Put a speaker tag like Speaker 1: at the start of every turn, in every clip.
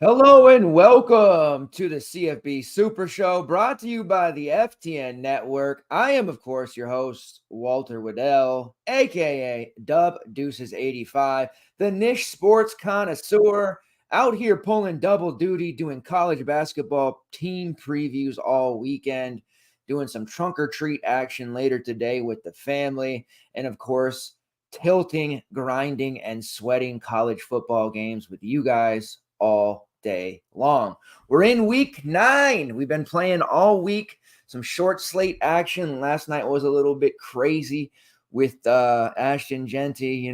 Speaker 1: Hello and welcome to the CFB Super Show, brought to you by the FTN Network. I am, of course, your host, Walter Waddell, aka Dub Deuces 85, the niche sports connoisseur, out here pulling double duty, doing college basketball team previews all weekend, doing some trunk or treat action later today with the family, and of course, tilting, grinding, and sweating college football games with you guys all day long. We're in week 9. We've been playing all week, some short slate action. Last night was a little bit crazy with Ashton Genty,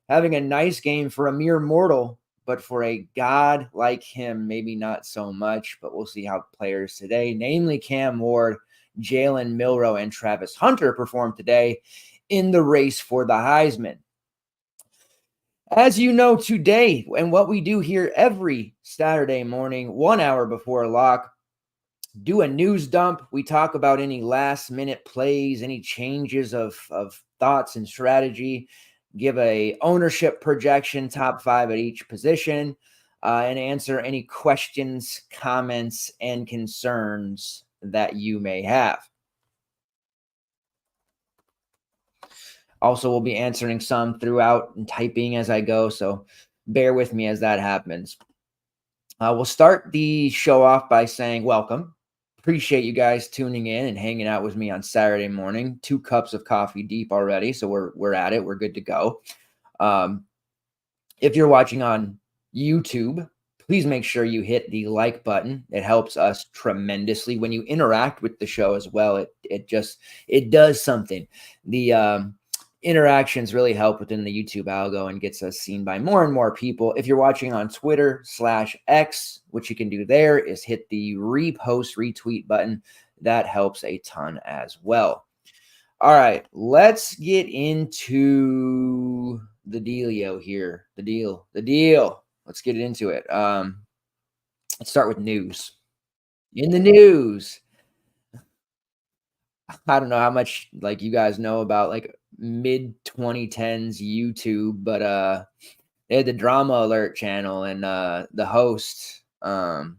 Speaker 1: having a nice game for a mere mortal, but for a god like him, maybe not so much. But we'll see how players today, namely Cam Ward, Jalen Milroe, and Travis Hunter, perform today in the race for the Heisman. As you know today, and what we do here every Saturday morning, 1 hour before lock, do a news dump. We talk about any last minute plays, any changes of thoughts and strategy, give a ownership projection, top 5 at each position, and answer any questions, comments, and concerns that you may have. Also, we'll be answering some throughout and typing as I go, so bear with me as that happens. We'll start the show off by saying welcome. Appreciate you guys tuning in and hanging out with me on Saturday morning. 2 cups of coffee deep already, so we're at it. We're good to go. If you're watching on YouTube, please make sure you hit the like button. It helps us tremendously. When you interact with the show as well, it does something. The interactions really help within the YouTube algo and gets us seen by more and more people. If you're watching on Twitter/X, what you can do there is hit the repost, retweet button. That helps a ton as well. All right, let's get into the dealio here. The deal. Let's get into it. Let's start with news. In the news, I don't know how much you guys know about mid 2010s YouTube, but they had the Drama Alert channel, and the host, Killer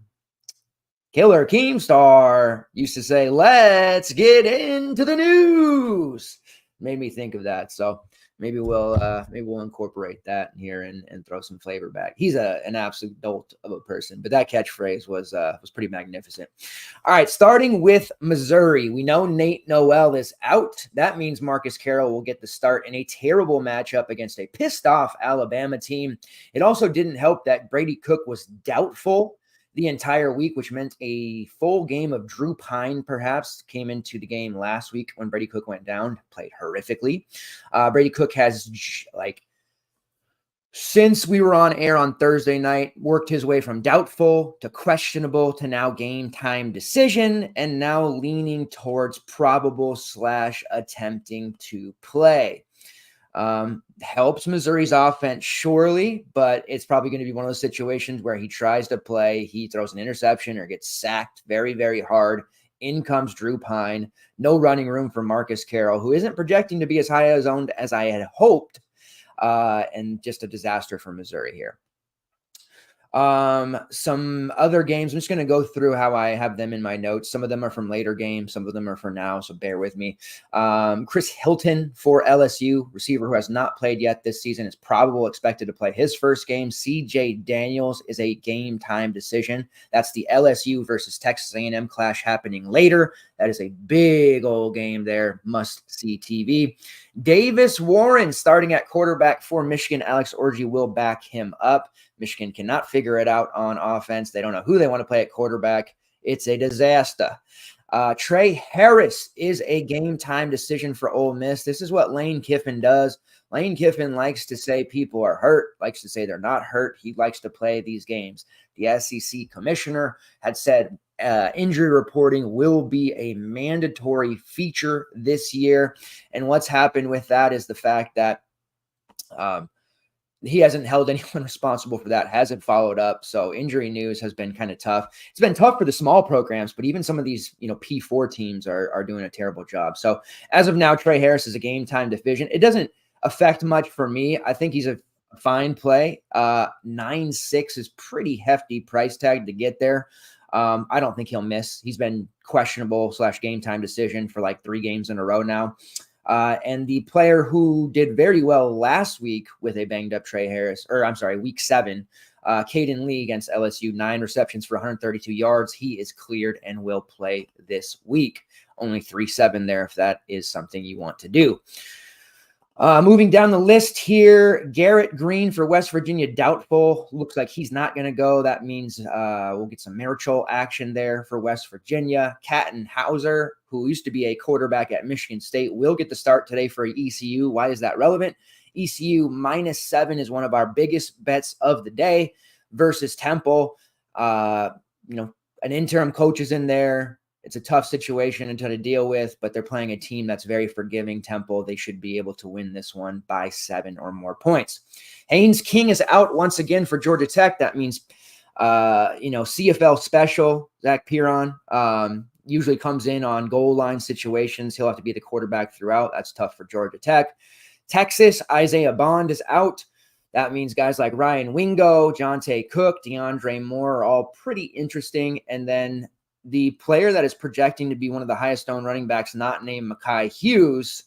Speaker 1: Keemstar, used to say, "Let's get into the news." Made me think of that, so maybe we'll incorporate that here and throw some flavor back. He's an absolute dolt of a person, but that catchphrase was pretty magnificent. All right, starting with Missouri, we know Nate Noel is out. That means Marcus Carroll will get the start in a terrible matchup against a pissed off Alabama team. It also didn't help that Brady Cook was doubtful the entire week, which meant a full game of Drew Pine perhaps came into the game last week when Brady Cook went down, played horrifically. Brady Cook has, since we were on air on Thursday night, worked his way from doubtful to questionable to now game time decision, and now leaning towards probable / attempting to play. Helps Missouri's offense, surely, but it's probably going to be one of those situations where he tries to play, he throws an interception or gets sacked very, very hard. In comes Drew Pine. No running room for Marcus Carroll, who isn't projecting to be as high as owned as I had hoped, and just a disaster for Missouri here. Some other games, I'm just going to go through how I have them in my notes. Some of them are from later games, some of them are for now, so bear with me. Chris Hilton for LSU, receiver who has not played yet this season, is probable expected to play his first game. CJ Daniels is a game time decision. That's the LSU versus Texas A&M clash happening later. That is a big old game there, must see TV. Davis Warren starting at quarterback for Michigan. Alex Orji will back him up. Michigan cannot figure it out on offense. They don't know who they want to play at quarterback. It's a disaster. Trey Harris is a game time decision for Ole Miss. This is what Lane Kiffin does. Lane Kiffin likes to say people are hurt, likes to say they're not hurt. He likes to play these games. The SEC commissioner had said injury reporting will be a mandatory feature this year. And what's happened with that is the fact that he hasn't held anyone responsible for that, hasn't followed up. So injury news has been kind of tough. It's been tough for the small programs, but even some of these, P4 teams are doing a terrible job. So as of now, Trey Harris is a game time decision. It doesn't affect much for me. I think he's fine play. 9.6 is pretty hefty price tag to get there. I don't think he'll miss. He's been questionable / game time decision for like 3 games in a row now. And the player who did very well last week with a banged up week 7, Caden Lee against LSU, 9 receptions for 132 yards. He is cleared and will play this week. Only 3.7 there if that is something you want to do. Moving down the list here, Garrett Green for West Virginia, doubtful. Looks like he's not going to go. That means we'll get some Marichal action there for West Virginia. Catton Hauser, who used to be a quarterback at Michigan State, will get the start today for ECU. Why is that relevant? ECU -7 is one of our biggest bets of the day versus Temple. An interim coach is in there. It's a tough situation to deal with, but they're playing a team that's very forgiving. Temple, they should be able to win this one by 7 or more points. Haynes King is out once again for Georgia Tech. That means, CFL special, Zach Piron, usually comes in on goal line situations. He'll have to be the quarterback throughout. That's tough for Georgia Tech. Texas, Isaiah Bond is out. That means guys like Ryan Wingo, Jonte Cook, DeAndre Moore are all pretty interesting. And then the player that is projecting to be one of the highest owned running backs, not named Mekhi Hughes,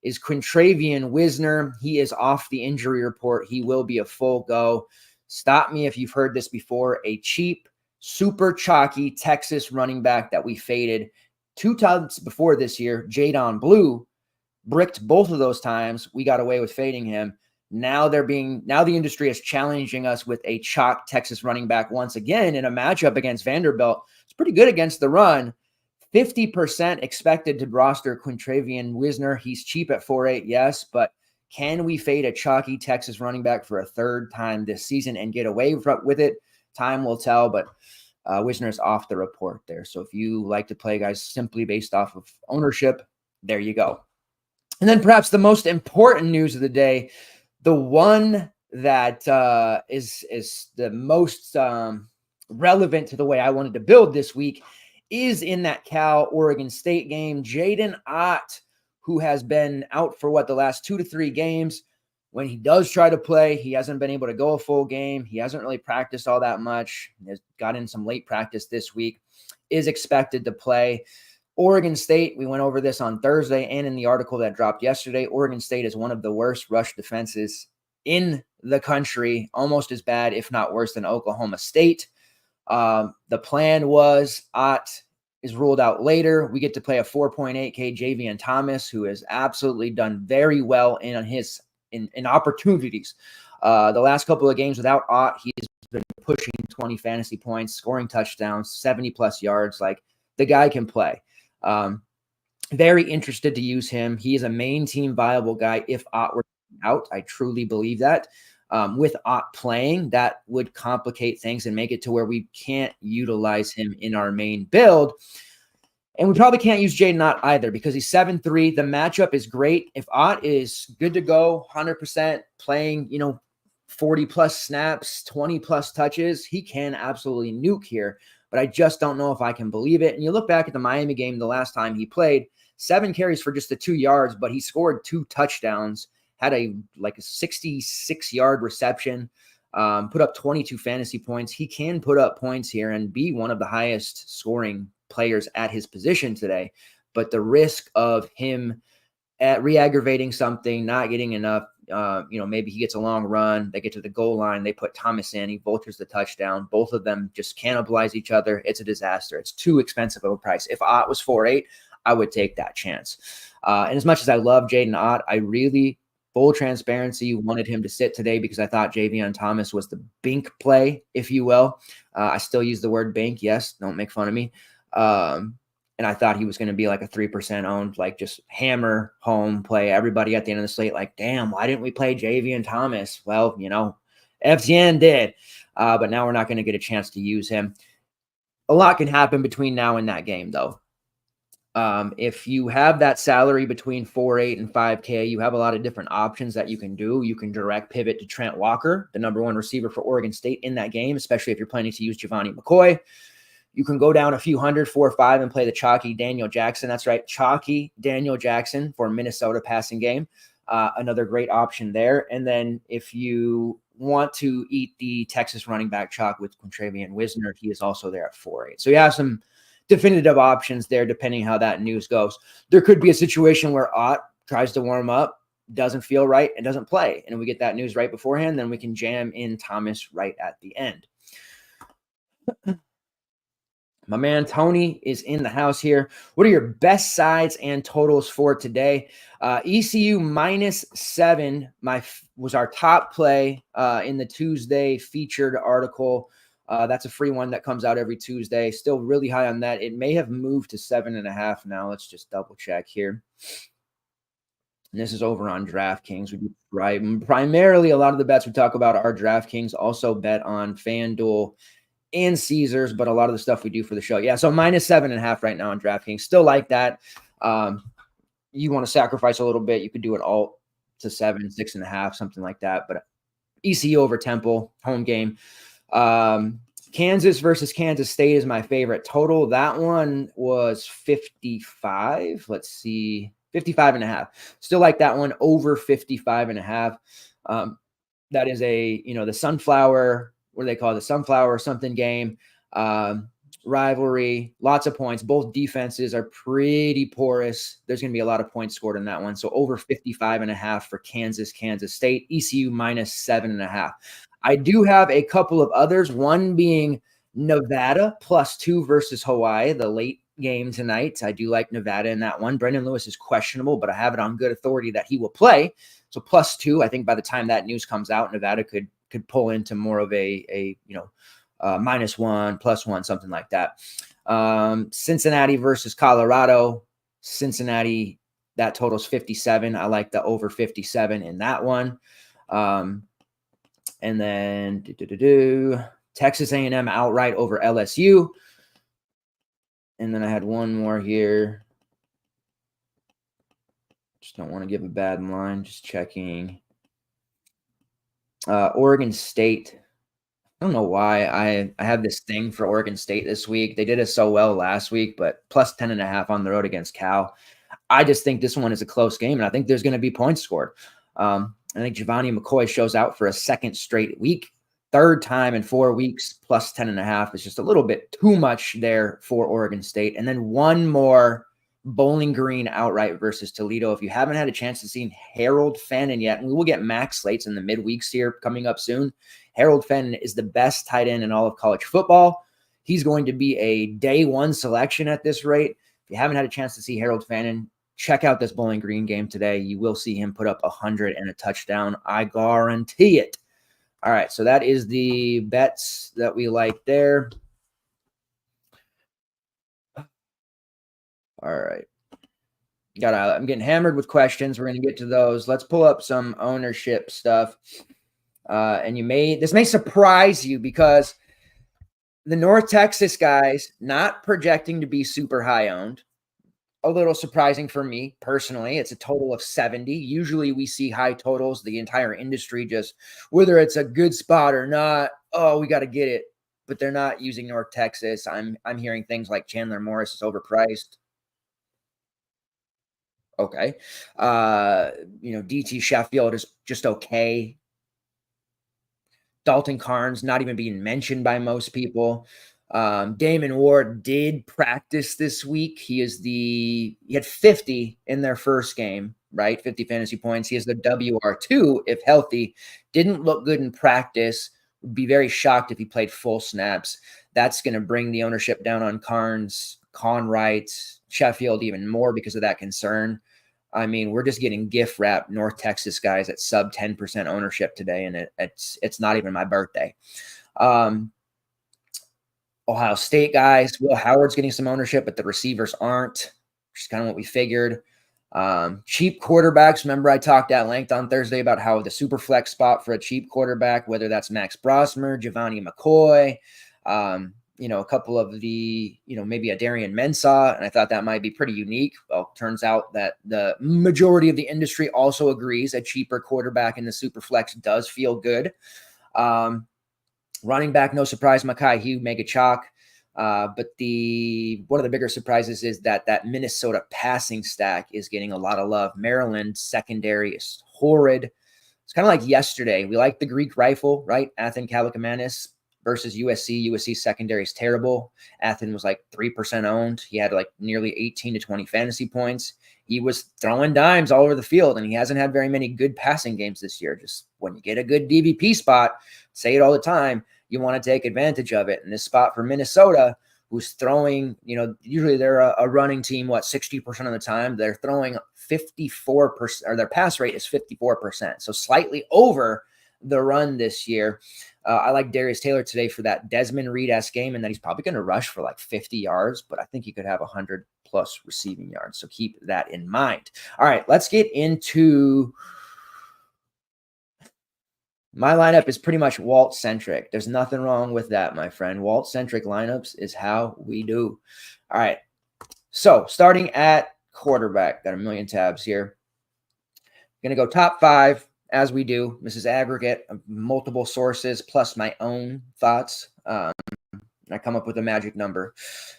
Speaker 1: is Quintravian Wisner. He is off the injury report. He will be a full go. Stop me if you've heard this before. A cheap, super chalky Texas running back that we faded 2 times before this year, Jadon Blue, bricked both of those times. We got away with fading him. Now the industry is challenging us with a chalk Texas running back once again in a matchup against Vanderbilt. It's pretty good against the run. 50% expected to roster Quintravian Wisner. He's cheap at 4.8, yes, but can we fade a chalky Texas running back for a 3rd time this season and get away with it? Time will tell, but Wisner's off the report there. So if you like to play guys simply based off of ownership, there you go. And then perhaps the most important news of the day, the one that is the most relevant to the way I wanted to build this week, is in that Cal-Oregon State game. Jaden Ott, who has been out for the last 2 to 3 games. When he does try to play, he hasn't been able to go a full game. He hasn't really practiced all that much. He has got in some late practice this week, is expected to play. Oregon State, we went over this on Thursday and in the article that dropped yesterday. Oregon State is one of the worst rush defenses in the country, almost as bad, if not worse, than Oklahoma State. The plan was Ott is ruled out later. We get to play a 4.8K Javian Thomas, who has absolutely done very well in opportunities. The last couple of games without Ott, he's been pushing 20 fantasy points, scoring touchdowns, 70+ yards. Like, the guy can play. Very interested to use him. He is a main team viable guy if Ott were out. I truly believe that. With Ott playing, that would complicate things and make it to where we can't utilize him in our main build. And we probably can't use Jaden Ott either because he's 7'3". The matchup is great. If Ott is good to go, 100% playing, 40+ snaps, 20+ touches, he can absolutely nuke here. But I just don't know if I can believe it. And you look back at the Miami game the last time he played, 7 carries for just the 2 yards, but he scored 2 touchdowns, had a 66-yard reception, put up 22 fantasy points. He can put up points here and be one of the highest scoring players at his position today. But the risk of him re-aggravating something, not getting enough, maybe he gets a long run, they get to the goal line, they put Thomas in, he vultures the touchdown. Both of them just cannibalize each other. It's a disaster. It's too expensive of a price. If Ott was 4.8, I would take that chance. And as much as I love Jaden Ott, I really, full transparency, wanted him to sit today because I thought Javian Thomas was the bink play, if you will. I still use the word bink. Yes, don't make fun of me. And I thought he was going to be like a 3% owned, just hammer home play. Everybody at the end of the slate, damn, why didn't we play Javian Thomas? Well, FTN did. But now we're not going to get a chance to use him. A lot can happen between now and that game, though. If you have that salary between 4.8 and 5K, you have a lot of different options that you can do. You can direct pivot to Trent Walker, the number 1 receiver for Oregon State in that game, especially if you're planning to use Giovanni McCoy. You can go down a few hundred, 4 or 5, and play the chalky Daniel Jackson. That's right, chalky Daniel Jackson for Minnesota passing game. another great option there. And then if you want to eat the Texas running back chalk with Quintravian Wisner, he is also there at 4.8. So you have some definitive options there, depending how that news goes. There could be a situation where Ott tries to warm up, doesn't feel right, and doesn't play. And we get that news right beforehand, then we can jam in Thomas right at the end. My man Tony is in the house here. What are your best sides and totals for today? ECU -7 was our top play in the Tuesday featured article. That's a free one that comes out every Tuesday. Still really high on that. It may have moved to 7.5 now. Let's just double check here. And this is over on DraftKings. We do primarily a lot of the bets we talk about are DraftKings. Also bet on FanDuel and Caesars, but a lot of the stuff we do for the show. Yeah, so -7.5 right now on DraftKings. Still like that. You want to sacrifice a little bit, you could do it all to 7, 6.5, something like that. But ECU over Temple, home game. Kansas versus Kansas State is my favorite total. That one was 55. Let's see, 55.5. Still like that one over 55.5. That is the sunflower, what do they call it? The sunflower something game, rivalry, lots of points. Both defenses are pretty porous. There's going to be a lot of points scored in that one. So over 55.5 for Kansas State, ECU -7.5. I do have a couple of others, one being Nevada +2 versus Hawaii, the late game tonight. I do like Nevada in that one. Brendan Lewis is questionable, but I have it on good authority that he will play. So +2, I think by the time that news comes out, Nevada could pull into more of a -1, +1, something like that. Cincinnati versus Colorado. Cincinnati, that totals 57. I like the over 57 in that one. And then Texas A&M outright over LSU. And then I had one more here. Just don't want to give a bad line. Just checking. Oregon State. I don't know why I have this thing for Oregon State this week. They did it so well last week, but +10.5 on the road against Cal. I just think this one is a close game, and I think there's going to be points scored. I think Giovanni McCoy shows out for a second straight week. Third time in 4 weeks, +10.5 is just a little bit too much there for Oregon State. And then one more, Bowling Green outright versus Toledo. If you haven't had a chance to see Harold Fannin yet, and we will get max slates in the midweeks here coming up soon. Harold Fannin is the best tight end in all of college football. He's going to be a day one selection at this rate. If you haven't had a chance to see Harold Fannin, check out this Bowling Green game today. You will see him put up 100 and a touchdown. I guarantee it. All right, so that is the bets that we like there. All right. I'm getting hammered with questions. We're going to get to those. Let's pull up some ownership stuff. And this may surprise you because the North Texas guys not projecting to be super high owned. A little surprising for me personally. It's a total of 70. Usually we see high totals. The entire industry just, whether it's a good spot or not, oh, we got to get it. But they're not using North Texas. I'm hearing things like Chandler Morris is overpriced. Okay. DT Sheffield is just okay. Dalton Carnes not even being mentioned by most people. Damon Ward did practice this week. He had 50 in their first game, right? 50 fantasy points. He has the WR2 if healthy. Didn't look good in practice. Would be very shocked if he played full snaps. That's going to bring the ownership down on Carnes, Conwright, Sheffield even more because of that concern. I mean, we're just getting gift wrapped North Texas guys at sub 10% ownership today, and it's not even my birthday. Ohio State guys, Will Howard's getting some ownership, but the receivers aren't, which is kind of what we figured. Cheap quarterbacks. Remember I talked at length on Thursday about how the super flex spot for a cheap quarterback, whether that's Max Brosmer, Giovanni McCoy, a couple of the, maybe a Darian Mensah, and I thought that might be pretty unique. Well, turns out that the majority of the industry also agrees a cheaper quarterback in the super flex does feel good. Running back, no surprise, Mekhi Hugh, mega chalk. But one of the bigger surprises is that Minnesota passing stack is getting a lot of love. Maryland secondary is horrid. It's kind of like yesterday. We like the Greek rifle, right? Athan Kalakamanis versus USC. USC secondary is terrible. Athan was like 3% owned. He had like nearly 18 to 20 fantasy points. He was throwing dimes all over the field, and he hasn't had very many good passing games this year. Just when you get a good DVP spot, say it all the time, you want to take advantage of it. And this spot for Minnesota, who's throwing, usually they're a running team, 60% of the time, they're throwing 54%, or their pass rate is 54%. So slightly over the run this year. I like Darius Taylor today for that Desmond Reed-esque game, and that he's probably going to rush for like 50 yards, but I think he could have 100 plus receiving yards. So keep that in mind. All right, let's get into my lineup. Is pretty much Walt-centric. There's nothing wrong with that, my friend. Walt-centric lineups is how we do. All right. So starting at quarterback, got a million tabs here. Going to go top 5 as we do. This is aggregate of multiple sources plus my own thoughts. I come up with a magic number.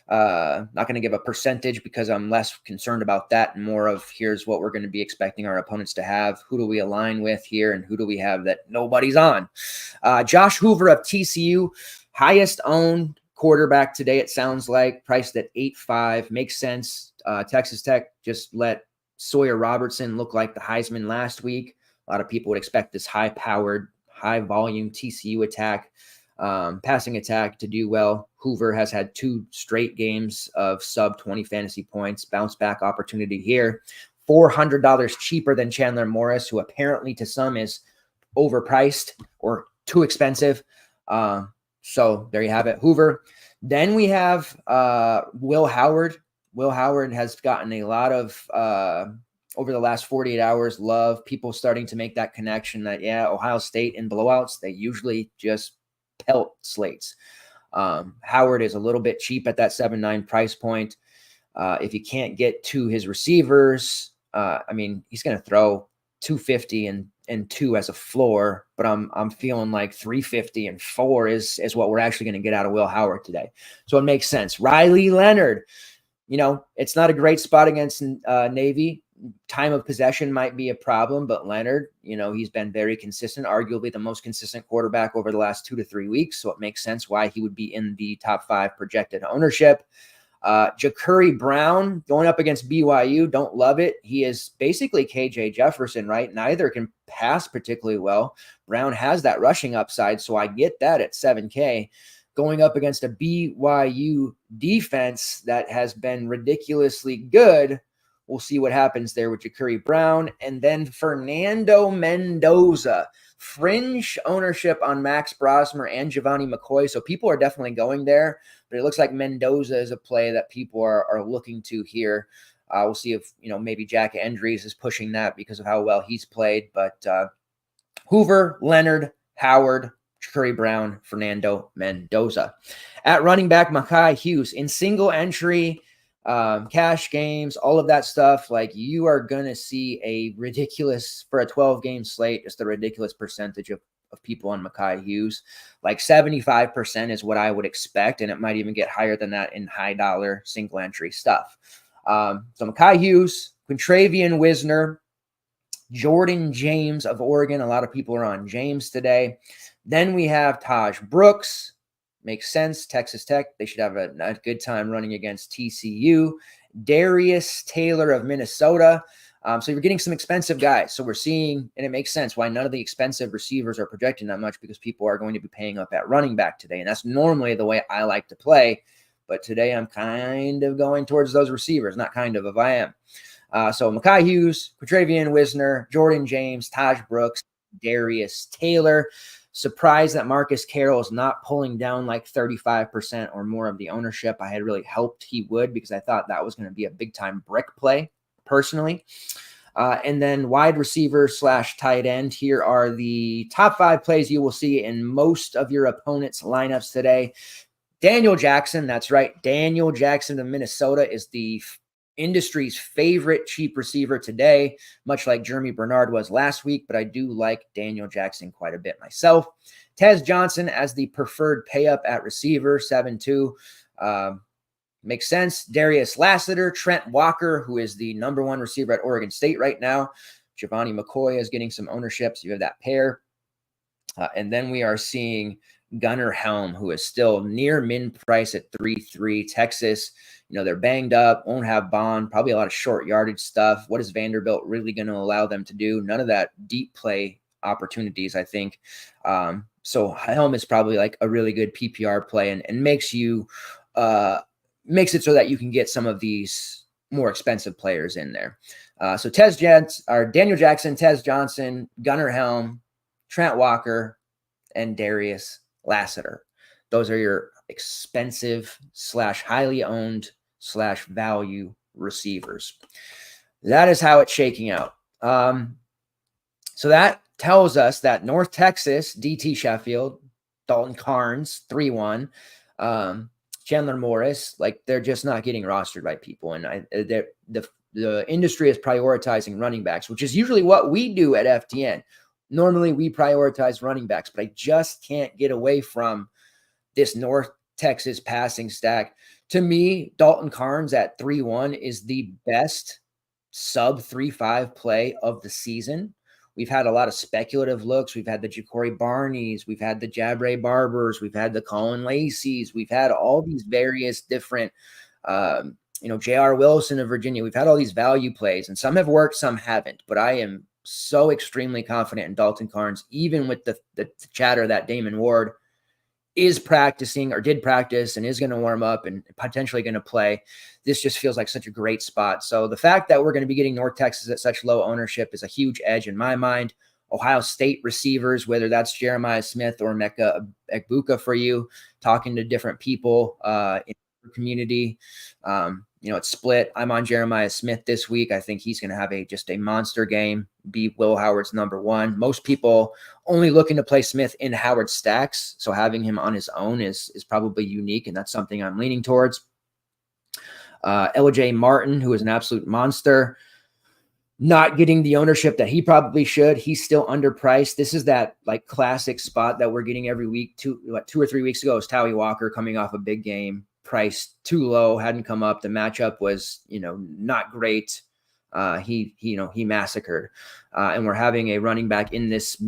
Speaker 1: Not going to give a percentage because I'm less concerned about that and more of here's what we're going to be expecting our opponents to have. Who do we align with here, and who do we have that nobody's on? Josh Hoover of TCU, highest owned quarterback today, it sounds like, priced at 8.5. Makes sense. Texas Tech just let Sawyer Robertson look like the Heisman last week. A lot of people would expect this high-powered, high-volume TCU attack, passing attack to do well. Hoover has had 2 straight games of sub-20 fantasy points. Bounce back opportunity here. $400 cheaper than Chandler Morris, who apparently to some is overpriced or too expensive. So there you have it, Hoover. Then we have Will Howard. Will Howard has gotten a lot of, over the last 48 hours, love. People starting to make that connection that, Ohio State in blowouts, they usually just pelt slates. Howard is a little bit cheap at that 7.9 price point. If you can't get to his receivers, he's going to throw 250 and 2 as a floor, but I'm feeling like 350 and 4 is what we're actually going to get out of Will Howard today. So it makes sense. Riley Leonard, it's not a great spot against Navy. Time of possession might be a problem, but Leonard, he's been very consistent, arguably the most consistent quarterback over the last 2 to 3 weeks. So it makes sense why he would be in the top 5 projected ownership. Ja'Cory Brown going up against BYU. Don't love it. He is basically KJ Jefferson, right? Neither can pass particularly well. Brown has that rushing upside, so I get that at 7K. Going up against a BYU defense that has been ridiculously good. We'll see what happens there with Ja'Cory Brown. And then Fernando Mendoza. Fringe ownership on Max Brosmer and Giovanni McCoy. So people are definitely going there. But it looks like Mendoza is a play that people are looking to here. We'll see if, maybe Jack Andrews is pushing that because of how well he's played. But Hoover, Leonard, Howard, Ja'Cory Brown, Fernando Mendoza. At running back, Mekhi Hughes in single entry, cash games, all of that stuff. Like, you are going to see a ridiculous, for a 12-game slate, just a ridiculous percentage of people on Mekhi Hughes. Like 75% is what I would expect, and it might even get higher than that in high-dollar single entry stuff. So Mekhi Hughes, Quintravian Wisner, Jordan James of Oregon. A lot of people are on James today. Then we have Taj Brooks. Makes sense. Texas Tech, they should have a good time running against TCU. Darius Taylor of Minnesota. So you're getting some expensive guys. So we're seeing, and it makes sense why none of the expensive receivers are projecting that much, because people are going to be paying up at running back today. And that's normally the way I like to play. But today I'm kind of going towards those receivers. Not kind of, if I am. So Mekhi Hughes, Quintravian Wisner, Jordan James, Taj Brooks, Darius Taylor. Surprised that Marcus Carroll is not pulling down like 35% or more of the ownership. I had really hoped he would, because I thought that was going to be a big-time brick play, personally. And then wide receiver / tight end. Here are the top 5 plays you will see in most of your opponents' lineups today. Daniel Jackson, that's right. Daniel Jackson of Minnesota is the industry's favorite cheap receiver today, much like Jeremy Bernard was last week, but I do like Daniel Jackson quite a bit myself. Tez Johnson as the preferred pay up at receiver, 7.2. Makes sense. Darius Lassiter, Trent Walker, who is the number one receiver at Oregon State right now. Giovanni McCoy is getting some ownership, so you have that pair. And then we are seeing Gunnar Helm, who is still near min price at 3.3. Texas, they're banged up, won't have Bond, probably a lot of short yardage stuff. What is Vanderbilt really going to allow them to do? None of that deep play opportunities, I think. So Helm is probably like a really good PPR play and makes it so that you can get some of these more expensive players in there. So Daniel Jackson, Tez Johnson, Gunnar Helm, Trent Walker, and Darius Lassiter. Those are your expensive / highly owned / value receivers. That is how it's shaking out. So that tells us that North Texas, DT Sheffield, Dalton Carnes, 3-1, Chandler Morris, like they're just not getting rostered by people. And the industry is prioritizing running backs, which is usually what we do at FTN. Normally we prioritize running backs, but I just can't get away from this North Texas passing stack. To me, Dalton Carnes at 3-1 is the best sub 3.5 play of the season. We've had a lot of speculative looks. We've had the Ja'Cory Barneys. We've had the Jabre Barbers. We've had the Colin Lacey's. We've had all these various different, J.R. Wilson of Virginia. We've had all these value plays, and some have worked, some haven't. But I am so extremely confident in Dalton Carnes, even with the chatter that Damon Ward is practicing or did practice and is going to warm up and potentially going to play. This just feels like such a great spot. So the fact that we're going to be getting North Texas at such low ownership is a huge edge in my mind. Ohio State receivers, whether that's Jeremiah Smith or Mecca Egbuka for you, talking to different people in the community. It's split. I'm on Jeremiah Smith this week. I think he's going to have just a monster game, be Will Howard's number one. Most people only looking to play Smith in Howard stacks, so having him on his own is probably unique, and that's something I'm leaning towards. LJ Martin, who is an absolute monster, not getting the ownership that he probably should. He's still underpriced. This is that like classic spot that we're getting every week. 2 or 3 weeks ago, it was Tally Walker coming off a big game. Priced too low, hadn't come up. The matchup was, not great. He massacred. And we're having a running back in this,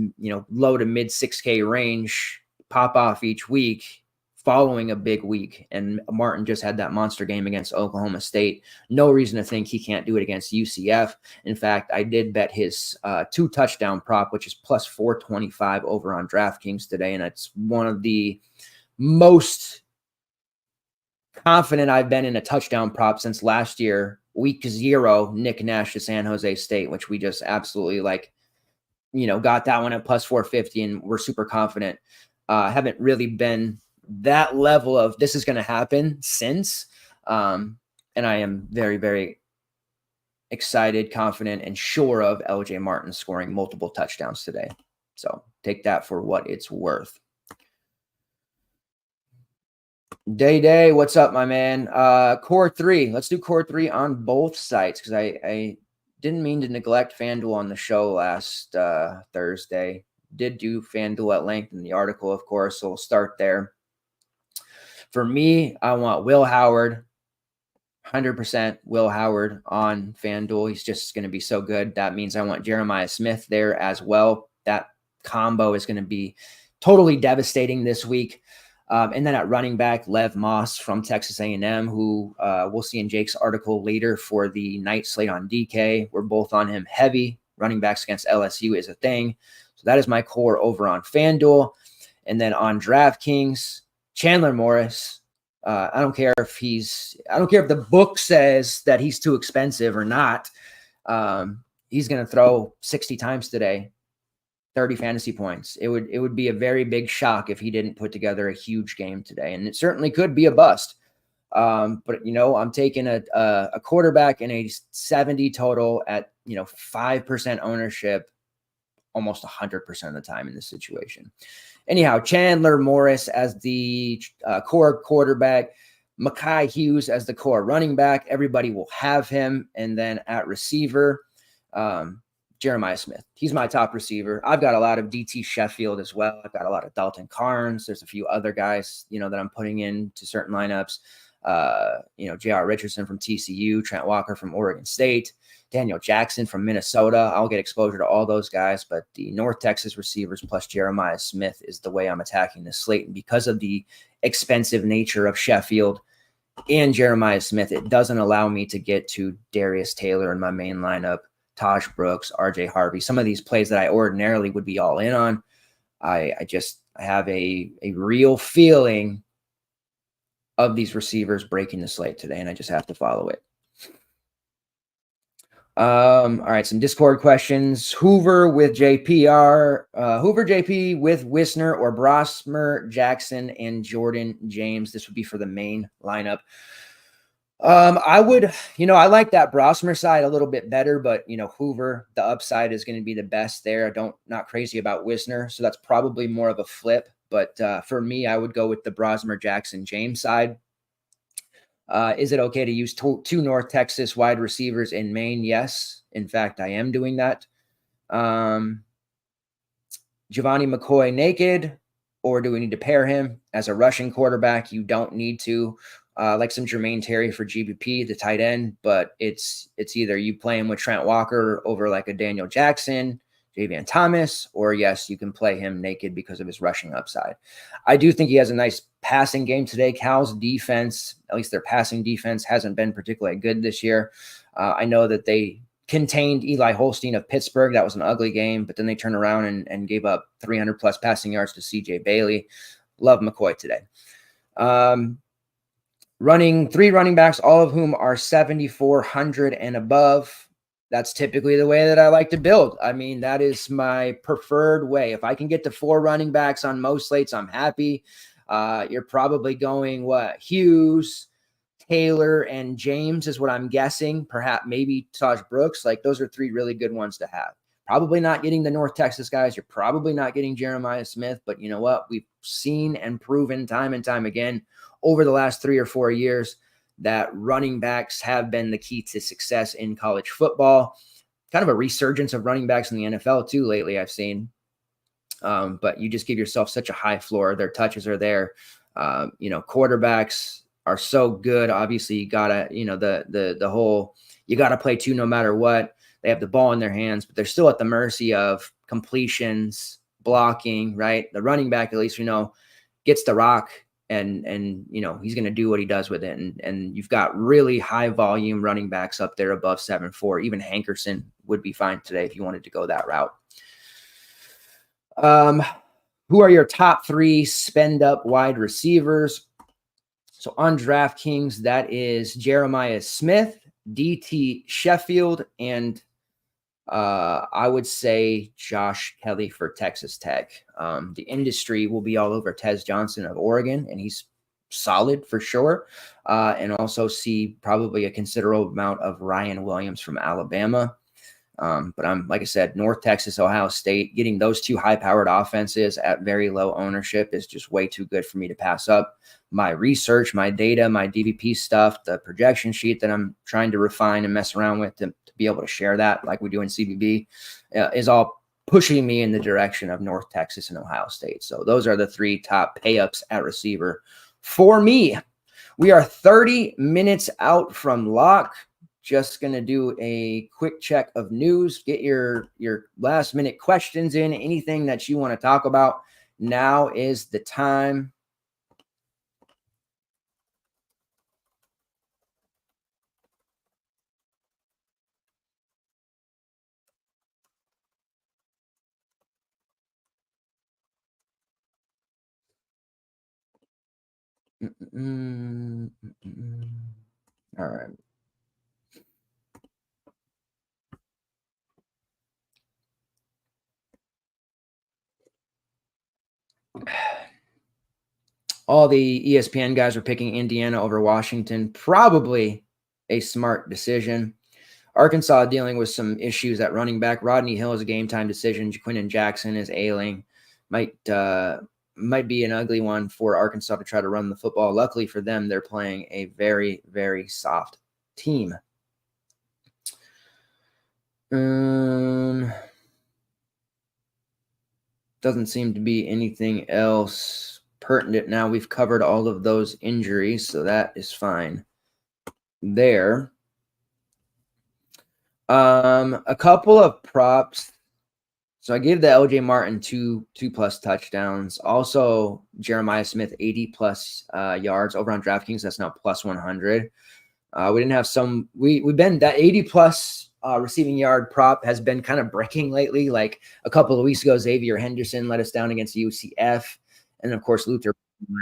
Speaker 1: low to mid 6K range pop off each week following a big week. And Martin just had that monster game against Oklahoma State. No reason to think he can't do it against UCF. In fact, I did bet his 2 touchdown prop, which is plus 425 over on DraftKings today. And it's one of the most confident I've been in a touchdown prop since last year, week 0, Nick Nash to San Jose State, which we just absolutely got that one at plus 450, and we're super confident. Haven't really been that level of this is going to happen since. And I am very, very excited, confident, and sure of LJ Martin scoring multiple touchdowns today. So take that for what it's worth. Day, what's up, my man? Core 3. Let's do Core 3 on both sites because I didn't mean to neglect FanDuel on the show last Thursday. Did do FanDuel at length in the article, of course, so we'll start there. For me, I want Will Howard, 100% Will Howard on FanDuel. He's just going to be so good. That means I want Jeremiah Smith there as well. That combo is going to be totally devastating this week. And then at running back, Lev Moss from Texas A&M, who we'll see in Jake's article later for the night slate on DK. We're both on him heavy. Running backs against LSU is a thing. So that is my core over on FanDuel. And then on DraftKings, Chandler Morris. I don't care if the book says that he's too expensive or not. He's going to throw 60 times today. 30 fantasy points. It would be a very big shock if he didn't put together a huge game today, and it certainly could be a bust. But I'm taking a quarterback in a 70 total at 5% ownership, almost 100% of the time in this situation. Anyhow, Chandler Morris as the core quarterback, Mekhi Hughes as the core running back. Everybody will have him, and then at receiver, Jeremiah Smith. He's my top receiver. I've got a lot of DT Sheffield as well. I've got a lot of Dalton Carnes. There's a few other guys, that I'm putting into certain lineups. J.R. Richardson from TCU, Trent Walker from Oregon State, Daniel Jackson from Minnesota. I'll get exposure to all those guys, but the North Texas receivers plus Jeremiah Smith is the way I'm attacking this slate. And because of the expensive nature of Sheffield and Jeremiah Smith, it doesn't allow me to get to Darius Taylor in my main lineup, Taj Brooks, RJ Harvey, some of these plays that I ordinarily would be all in on. I have a real feeling of these receivers breaking the slate today, and I just have to follow it. All right, some Discord questions. Hoover with JPR, Hoover JP with Wisner or Brosmer, Jackson, and Jordan James. This would be for the main lineup. I would, I like that Brosmer side a little bit better, but Hoover, the upside is going to be the best there. Not crazy about Wisner, so that's probably more of a flip. But for me, I would go with the Brosmer, Jackson, James side. Is it okay to use two North Texas wide receivers in Maine? Yes. In fact, I am doing that. Giovanni McCoy naked, or do we need to pair him as a rushing quarterback? You don't need to. Like some Jermaine Terry for GBP, the tight end, but it's either you play him with Trent Walker over like a Daniel Jackson, Javian Thomas, or yes, you can play him naked because of his rushing upside. I do think he has a nice passing game today. Cal's defense, at least their passing defense, hasn't been particularly good this year. I know that they contained Eli Holstein of Pittsburgh. That was an ugly game, but then they turned around and gave up 300 plus passing yards to CJ Bailey. Love McCoy today. Running 3 running backs, all of whom are 7,400 and above. That's typically the way that I like to build. I mean, that is my preferred way. If I can get to 4 running backs on most slates, I'm happy. You're probably going Hughes, Taylor, and James is what I'm guessing. Perhaps maybe Taj Brooks. Like those are 3 really good ones to have. Probably not getting the North Texas guys. You're probably not getting Jeremiah Smith, but you know what? We've seen and proven time and time again over the last 3 or 4 years that running backs have been the key to success in college football. Kind of a resurgence of running backs in the NFL too lately, I've seen. But you just give yourself such a high floor. Their touches are there. Quarterbacks are so good. Obviously, you gotta, the whole, you gotta play 2 no matter what. They have the ball in their hands, but they're still at the mercy of completions, blocking, right? The running back, at least, gets the rock and he's going to do what he does with it. And you've got really high volume running backs up there above 7.4. Even Hankerson would be fine today if you wanted to go that route. Who are your top 3 spend up wide receivers? So on DraftKings, that is Jeremiah Smith, DT Sheffield, and I would say Josh Kelly for Texas Tech. The industry will be all over Tez Johnson of Oregon, and he's solid for sure. And also see probably a considerable amount of Ryan Williams from Alabama. But I'm, like I said, North Texas, Ohio State, getting those 2 high-powered offenses at very low ownership is just way too good for me to pass up. My research, my data, my DVP stuff, the projection sheet that I'm trying to refine and mess around with to be able to share that like we do in CBB is all pushing me in the direction of North Texas and Ohio State. So those are the 3 top pay-ups at receiver for me. We are 30 minutes out from lock. Just going to do a quick check of news. Get your last minute questions in. Anything that you want to talk about. Now is the time. All right. All the ESPN guys are picking Indiana over Washington. Probably a smart decision. Arkansas dealing with some issues at running back. Rodney Hill is a game time decision. Jaquindon Jackson is ailing. Might be an ugly one for Arkansas to try to run the football. Luckily for them, they're playing a very, very soft team. Doesn't seem to be anything else pertinent now. We've covered all of those injuries, so that is fine there. A couple of props. So I gave the LJ Martin two plus touchdowns. Also, Jeremiah Smith 80 plus yards over on DraftKings. That's now plus 100. We didn't have some. We've been that 80 plus receiving yard prop has been kind of breaking lately. Like a couple of weeks ago, Xavier Henderson let us down against UCF, and of course Luther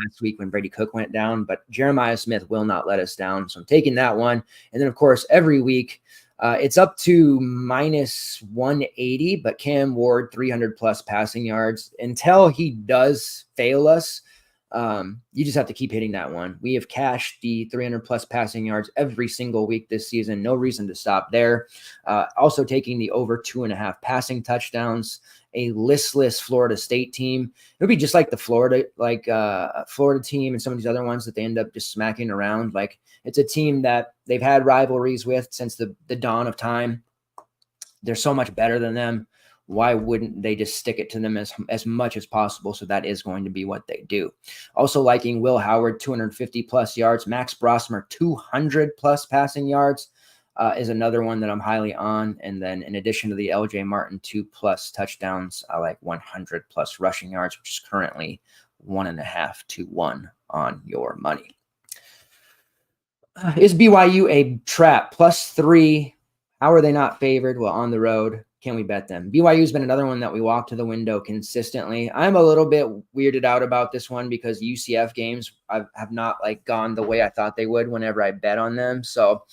Speaker 1: last week when Brady Cook went down. But Jeremiah Smith will not let us down, so I'm taking that one. And then of course every week. It's up to minus 180, but Cam Ward 300 plus passing yards. Until he does fail us, you just have to keep hitting that one. We have cashed the 300 plus passing yards every single week this season. No reason to stop there. Also taking the over 2.5 passing touchdowns. A listless Florida State team. It'll be just like the Florida team and some of these other ones that they end up just smacking around. Like it's a team that they've had rivalries with since the dawn of time. They're so much better than them. Why wouldn't they just stick it to them as much as possible? So that is going to be what they do. Also liking Will Howard, 250 plus yards. Max Brosmer, 200 plus passing yards. Is another one that I'm highly on. And then in addition to the LJ Martin 2 plus touchdowns, I like 100 plus rushing yards, which is currently 1.5 to 1 on your money. Is BYU a trap? +3. How are they not favored? Well, on the road, can we bet them? BYU has been another one that we walk to the window consistently. I'm a little bit weirded out about this one because UCF games have not like gone the way I thought they would whenever I bet on them. So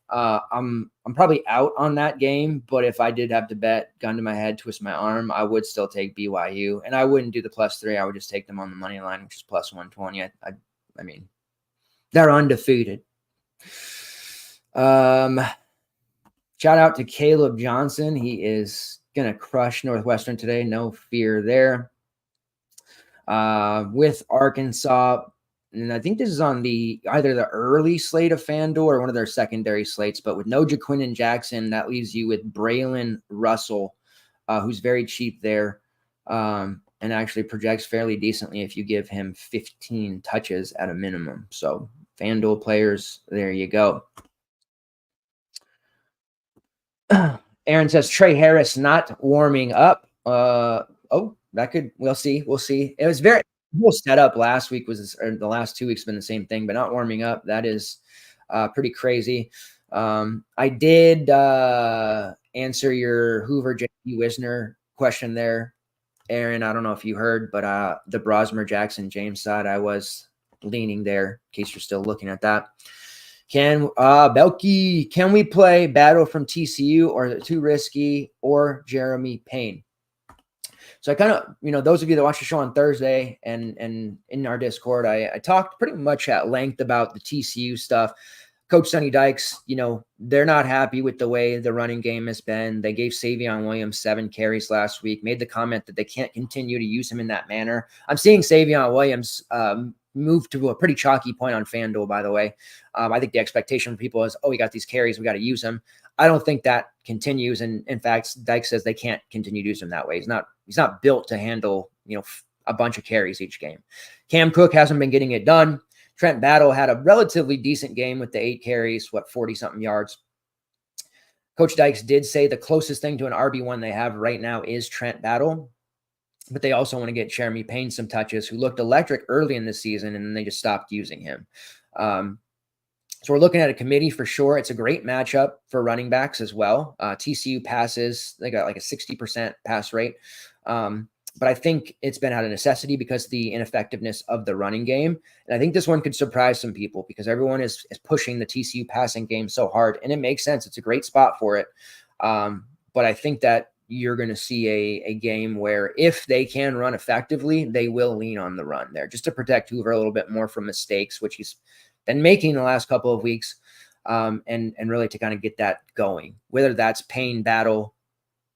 Speaker 1: I'm probably out on that game, but if I did have to bet, gun to my head, twist my arm, I would still take BYU, and I wouldn't do the +3. I would just take them on the money line, which is +120. I mean, they're undefeated. Shout out to Caleb Johnson. He is gonna crush Northwestern today. No fear there. With Arkansas. And I think this is on either the early slate of FanDuel or one of their secondary slates. But with no Jaquindon Jackson, that leaves you with Braylon Russell, who's very cheap there and actually projects fairly decently if you give him 15 touches at a minimum. So FanDuel players, there you go. Aaron says Trey Harris not warming up. We'll see. It was very whole setup last week or the last 2 weeks been the same thing, but not warming up. That is pretty crazy. I did answer your Hoover J.P. Wisner question there, Aaron. I don't know if you heard, but the Brosmer Jackson James side, I was leaning there in case you're still looking at that. Belky, can we play Battle from TCU or is it too risky, or Jeremy Payne? So I kind of, those of you that watch the show on Thursday and in our Discord, I talked pretty much at length about the TCU stuff. Coach Sonny Dykes, they're not happy with the way the running game has been. They gave Savion Williams 7 carries last week, made the comment that they can't continue to use him in that manner. I'm seeing Savion Williams move to a pretty chalky point on FanDuel, by the way. I think the expectation for people is, we got these carries, we got to use them. I don't think that continues. And in fact, Dykes says they can't continue to use him that way. He's not built to handle, a bunch of carries each game. Cam Cook hasn't been getting it done. Trent Battle had a relatively decent game with the 8 carries, 40-something yards. Coach Dykes did say the closest thing to an RB1 they have right now is Trent Battle, but they also want to get Jeremy Payne some touches, who looked electric early in the season, and then they just stopped using him. So we're looking at a committee for sure. It's a great matchup for running backs as well. TCU passes, they got like a 60% pass rate. But I think it's been out of necessity because of the ineffectiveness of the running game. And I think this one could surprise some people because everyone is pushing the TCU passing game so hard. And it makes sense. It's a great spot for it. But I think that you're going to see a game where if they can run effectively, they will lean on the run there just to protect Hoover a little bit more from mistakes, which he's been making the last couple of weeks, and really to kind of get that going. Whether that's Payne, Battle,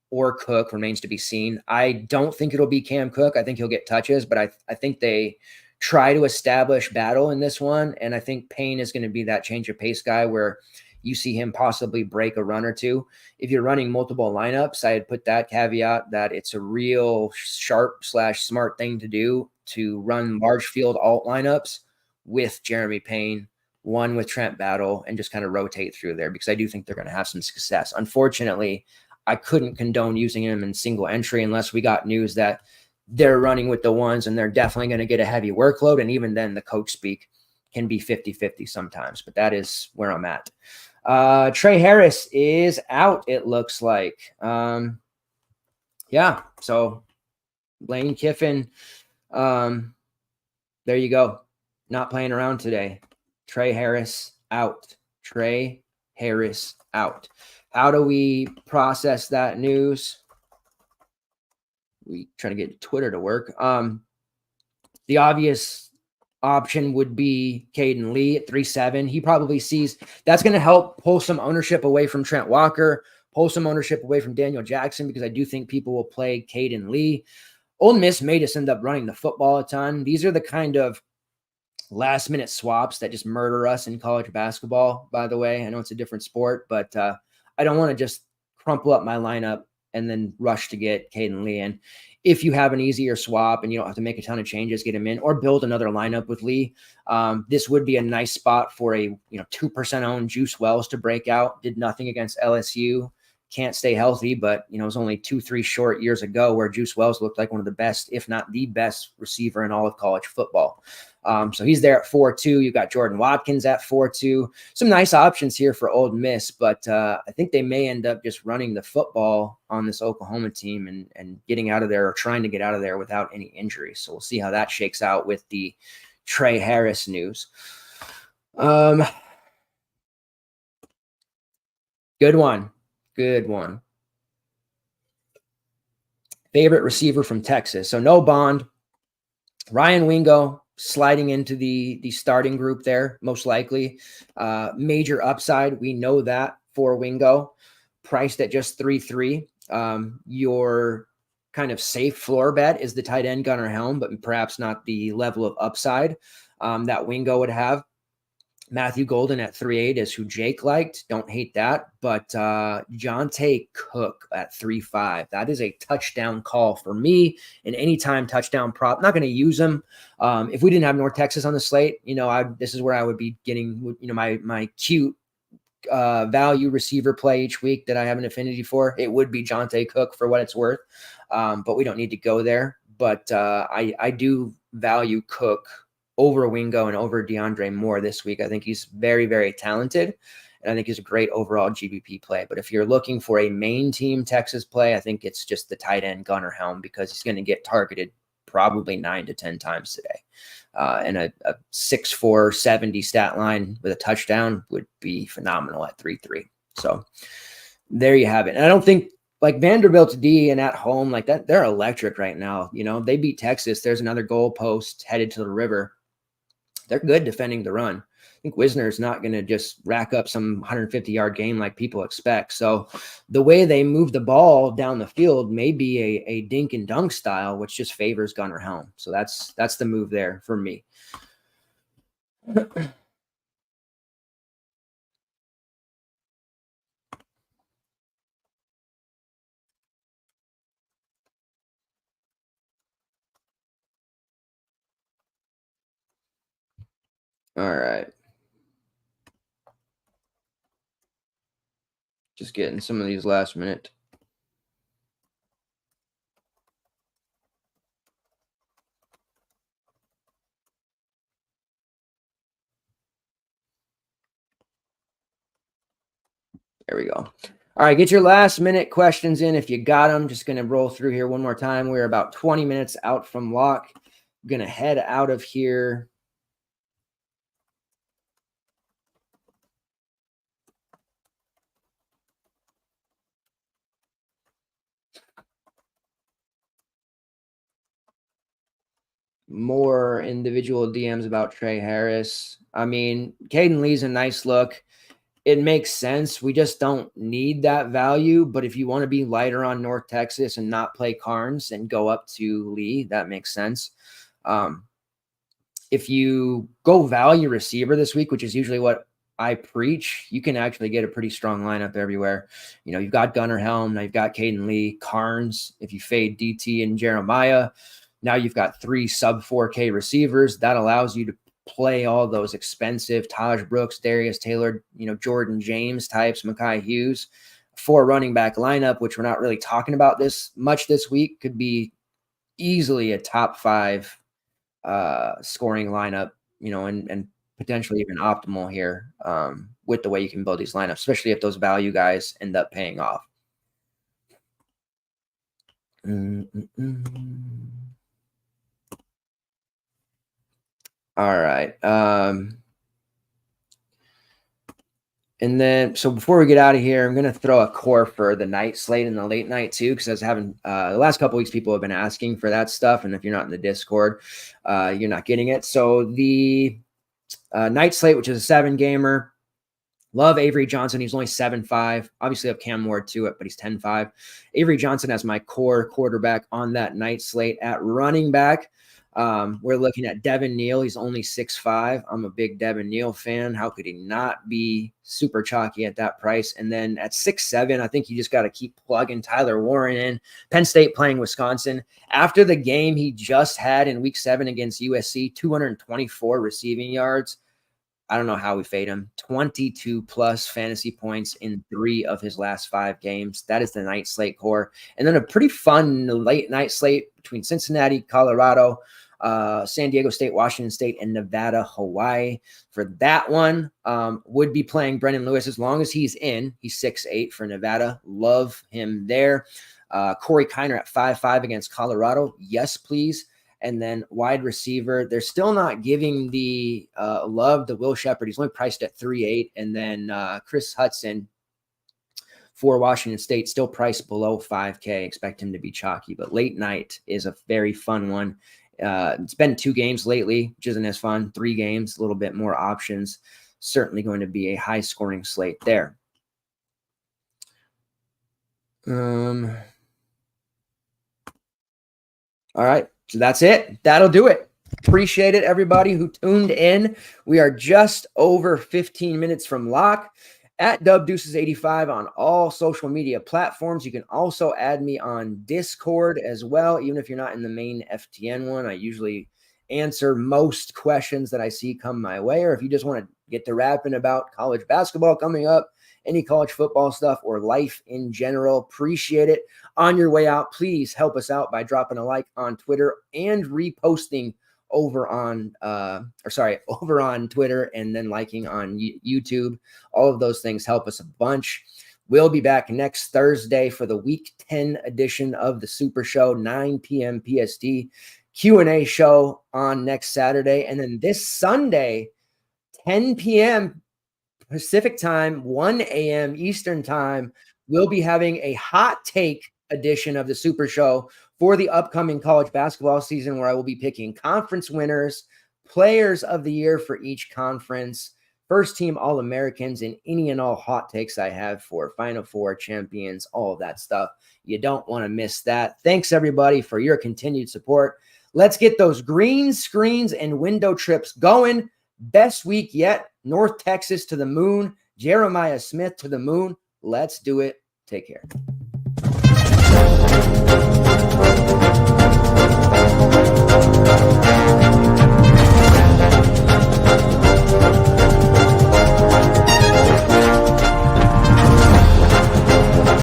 Speaker 1: or Cook remains to be seen. I don't think it'll be Cam Cook. I think he'll get touches, but I think they try to establish Battle in this one, and I think Payne is going to be that change of pace guy where you see him possibly break a run or two. If you're running multiple lineups, I'd put that caveat that it's a real sharp/smart thing to do to run large field alt lineups with Jeremy Payne, one with Trent Battle, and just kind of rotate through there because I do think they're going to have some success. Unfortunately, I couldn't condone using him in single entry unless we got news that they're running with the ones and they're definitely going to get a heavy workload. And even then, the coach speak can be 50-50 sometimes, but that is where I'm at. Trey Harris is out, it looks like. Yeah, so Lane Kiffin, there you go. Not playing around today. Trey Harris out. Trey Harris out. How do we process that news? We trying to get Twitter to work. The obvious option would be Caden Lee at 3.7. He probably sees that's going to help pull some ownership away from Trent Walker, pull some ownership away from Daniel Jackson, because I do think people will play Caden Lee. Ole Miss may just end up running the football a ton. These are the kind of last-minute swaps that just murder us in college basketball, by the way. I know it's a different sport, but I don't want to just crumple up my lineup and then rush to get Caden Lee in. If you have an easier swap and you don't have to make a ton of changes, get him in or build another lineup with Lee. This would be a nice spot for a 2% owned Juice Wells to break out. Did nothing against LSU. Can't stay healthy, but it was only 2-3 short years ago where Juice Wells looked like one of the best, if not the best receiver in all of college football. So he's there at 4.2. You've got Jordan Watkins at 4.2. Some nice options here for Ole Miss, but I think they may end up just running the football on this Oklahoma team and getting out of there or trying to get out of there without any injuries. So we'll see how that shakes out with the Trey Harris news. Good one. Good one. Favorite receiver from Texas. So no Bond. Ryan Wingo sliding into the starting group there, most likely. Major upside. We know that for Wingo. Priced at just 3.3. Your kind of safe floor bet is the tight end Gunnar Helm, but perhaps not the level of upside that Wingo would have. Matthew Golden at 3.8 is who Jake liked. Don't hate that. But Jonte Cook at 3.5. That is a touchdown call for me. An anytime touchdown prop. Not going to use him. If we didn't have North Texas on the slate, this is where I would be getting my cute value receiver play each week that I have an affinity for. It would be Jonte Cook for what it's worth. But we don't need to go there. But I do value Cook over Wingo and over DeAndre Moore this week. I think he's very, very talented, and I think he's a great overall GBP play. But if you're looking for a main team Texas play, I think it's just the tight end Gunnar Helm, because he's going to get targeted probably 9 to 10 times today. And a 6'4", 70 stat line with a touchdown would be phenomenal at 3.3. So there you have it. And I don't think Vanderbilt's D and at home like that, they're electric right now. They beat Texas. There's another goalpost headed to the river. They're good defending the run. I think Wisner is not going to just rack up some 150-yard game like people expect. So the way they move the ball down the field may be a dink and dunk style, which just favors Gunnar Helm. So that's the move there for me. All right. Just getting some of these last minute. There we go. All right, get your last minute questions in if you got them. Just going to roll through here one more time. We're about 20 minutes out from lock. I'm going to head out of here. More individual DMs about Trey Harris. I mean, Caden Lee's a nice look. It makes sense. We just don't need that value. But if you want to be lighter on North Texas and not play Carnes and go up to Lee, that makes sense. If you go value receiver this week, which is usually what I preach, you can actually get a pretty strong lineup everywhere. You've got Gunnar Helm, now you've got Caden Lee, Carnes. If you fade DT and Jeremiah, Now you've got 3 sub 4K receivers. That allows you to play all those expensive Taj Brooks, Darius Taylor, Jordan James types, Mekhi Hughes. 4 running back lineup, which we're not really talking about this week, could be easily a top 5 scoring lineup, and potentially even optimal here with the way you can build these lineups, especially if those value guys end up paying off. All right. And then, so before we get out of here, I'm going to throw a core for the night slate and the late night too, because I was having the last couple weeks, people have been asking for that stuff. And if you're not in the Discord, you're not getting it. So the night slate, which is a 7-gamer, love Avery Johnson. He's only 7.5. Obviously, I have Cam Ward to it, but he's 10.5. Avery Johnson as my core quarterback on that night slate. At running back, we're looking at Devin Neal. He's only 6'5". I'm a big Devin Neal fan. How could he not be super chalky at that price? And then at 6'7", I think you just got to keep plugging Tyler Warren in. Penn State playing Wisconsin. After the game he just had in week 7 against USC, 224 receiving yards. I don't know how we fade him. 22 plus fantasy points in 3 of his last 5 games. That is the night slate core. And then a pretty fun late night slate between Cincinnati, Colorado, San Diego State, Washington State, and Nevada, Hawaii. For that one, would be playing Brendan Lewis as long as he's in. He's 6'8" for Nevada. Love him there. Corey Kiner at 5'5" against Colorado. Yes, please. And then wide receiver, they're still not giving the love to Will Shepherd. He's only priced at 3.8. And then Chris Hudson for Washington State, still priced below 5K. Expect him to be chalky. But late night is a very fun one. It's been 2 games lately, which isn't as fun. 3 games, a little bit more options. Certainly going to be a high-scoring slate there. All right. So that's it. That'll do it. Appreciate it, everybody who tuned in. We are just over 15 minutes from lock. At DubDeuces85 on all social media platforms. You can also add me on Discord as well, even if you're not in the main FTN one. I usually answer most questions that I see come my way, or if you just want to get to rapping about college basketball coming up, any college football stuff, or life in general, appreciate it. On your way out, please help us out by dropping a like on Twitter and reposting over on Twitter, and then liking on YouTube. All of those things help us a bunch. We'll be back next Thursday for the Week 10 edition of the Super Show, 9 p.m. PST. Q&A show on next Saturday. And then this Sunday, 10 p.m. Pacific time, 1 a.m. Eastern time, we'll be having a hot take edition of the Super Show for the upcoming college basketball season, where I will be picking conference winners, players of the year for each conference, first team All-Americans, and any and all hot takes I have for Final Four champions, all of that stuff. You don't want to miss that. Thanks, everybody, for your continued support. Let's get those green screens and window trips going. Best week yet. North Texas to the moon. Jeremiah Smith to the moon. Let's do it. Take care.